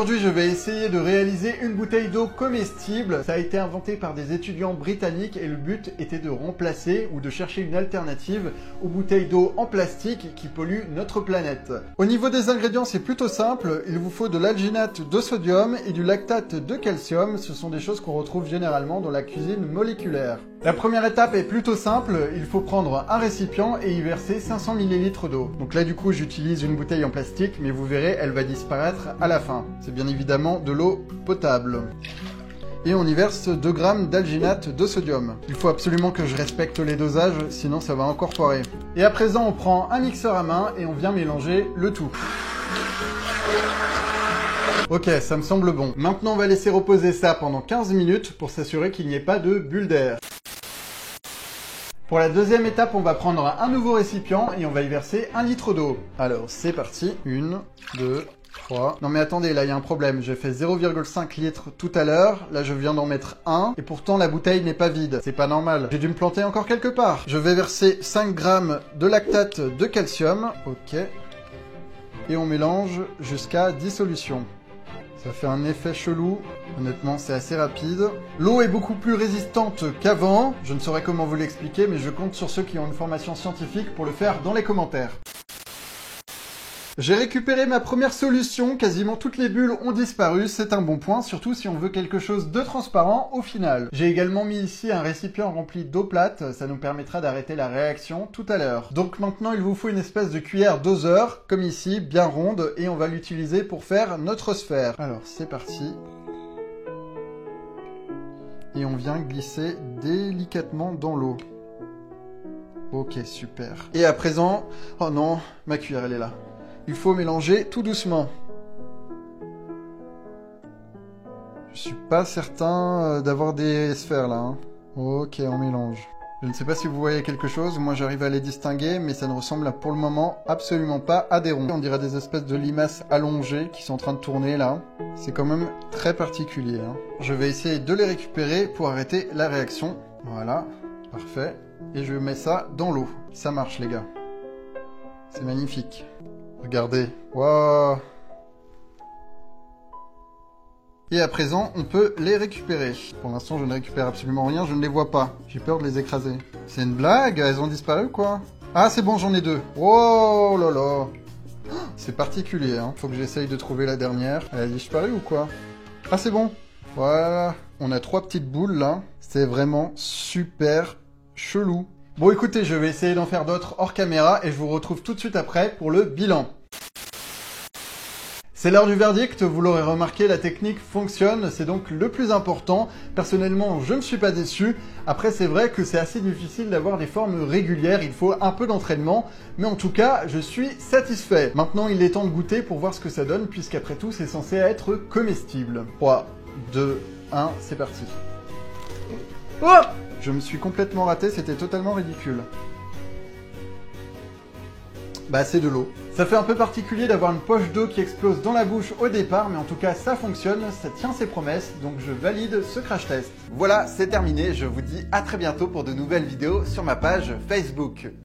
Aujourd'hui, je vais essayer de réaliser une bouteille d'eau comestible. Ça a été inventé par des étudiants britanniques et le but était de remplacer ou de chercher une alternative aux bouteilles d'eau en plastique qui polluent notre planète. Au niveau des ingrédients, c'est plutôt simple. Il vous faut de l'alginate de sodium et du lactate de calcium. Ce sont des choses qu'on retrouve généralement dans la cuisine moléculaire. La première étape est plutôt simple. Il faut prendre un récipient et y verser 500 ml d'eau. Donc là, du coup, j'utilise une bouteille en plastique, mais vous verrez, elle va disparaître à la fin. C'est bien évidemment de l'eau potable. Et on y verse 2 grammes d'alginate de sodium. Il faut absolument que je respecte les dosages, sinon ça va encore foirer. Et à présent, on prend un mixeur à main et on vient mélanger le tout. Ok, ça me semble bon. Maintenant, on va laisser reposer ça pendant 15 minutes pour s'assurer qu'il n'y ait pas de bulles d'air. Pour la deuxième étape, on va prendre un nouveau récipient et on va y verser 1 litre d'eau. Alors, c'est parti. 1, 2, 3... Non mais attendez, là il y a un problème. J'ai fait 0,5 litres tout à l'heure. Là, je viens d'en mettre 1. Et pourtant, la bouteille n'est pas vide. C'est pas normal. J'ai dû me planter encore quelque part. Je vais verser 5 grammes de lactate de calcium. Ok. Et on mélange jusqu'à dissolution. Ça fait un effet chelou. Honnêtement, c'est assez rapide. L'eau est beaucoup plus résistante qu'avant. Je ne saurais comment vous l'expliquer, mais je compte sur ceux qui ont une formation scientifique pour le faire dans les commentaires. J'ai récupéré ma première solution. Quasiment toutes les bulles ont disparu. C'est un bon point, surtout si on veut quelque chose de transparent au final. J'ai également mis ici un récipient rempli d'eau plate. Ça nous permettra d'arrêter la réaction tout à l'heure. Donc maintenant, il vous faut une espèce de cuillère doseur, comme ici, bien ronde, et on va l'utiliser pour faire notre sphère. Alors, c'est parti. Et on vient glisser délicatement dans l'eau. Ok, super. Et à présent... Oh non, ma cuillère, elle est là. Il faut mélanger tout doucement. Je suis pas certain d'avoir des sphères là. Hein. Ok, on mélange. Je ne sais pas si vous voyez quelque chose, moi j'arrive à les distinguer, mais ça ne ressemble pour le moment absolument pas à des ronds. On dirait des espèces de limaces allongées qui sont en train de tourner là. C'est quand même très particulier. Hein. Je vais essayer de les récupérer pour arrêter la réaction. Voilà, parfait. Et je mets ça dans l'eau. Ça marche les gars. C'est magnifique. Regardez. Waouh. Et à présent, on peut les récupérer. Pour l'instant, je ne récupère absolument rien, je ne les vois pas. J'ai peur de les écraser. C'est une blague? Elles ont disparu ou quoi? Ah, c'est bon, j'en ai 2. Oh là là. C'est particulier, hein. Faut que j'essaye de trouver la dernière. Elle a disparu ou quoi? Ah, c'est bon. Voilà. On a 3 petites boules, là. C'est vraiment super chelou. Bon, écoutez, je vais essayer d'en faire d'autres hors caméra et je vous retrouve tout de suite après pour le bilan. C'est l'heure du verdict, vous l'aurez remarqué, la technique fonctionne, c'est donc le plus important. Personnellement, je ne suis pas déçu. Après, c'est vrai que c'est assez difficile d'avoir des formes régulières, il faut un peu d'entraînement, mais en tout cas, je suis satisfait. Maintenant, il est temps de goûter pour voir ce que ça donne, puisqu'après tout, c'est censé être comestible. 3, 2, 1, c'est parti. Oh! Je me suis complètement raté, c'était totalement ridicule. Bah c'est de l'eau. Ça fait un peu particulier d'avoir une poche d'eau qui explose dans la bouche au départ, mais en tout cas ça fonctionne, ça tient ses promesses, donc je valide ce crash test. Voilà, c'est terminé, je vous dis à très bientôt pour de nouvelles vidéos sur ma page Facebook.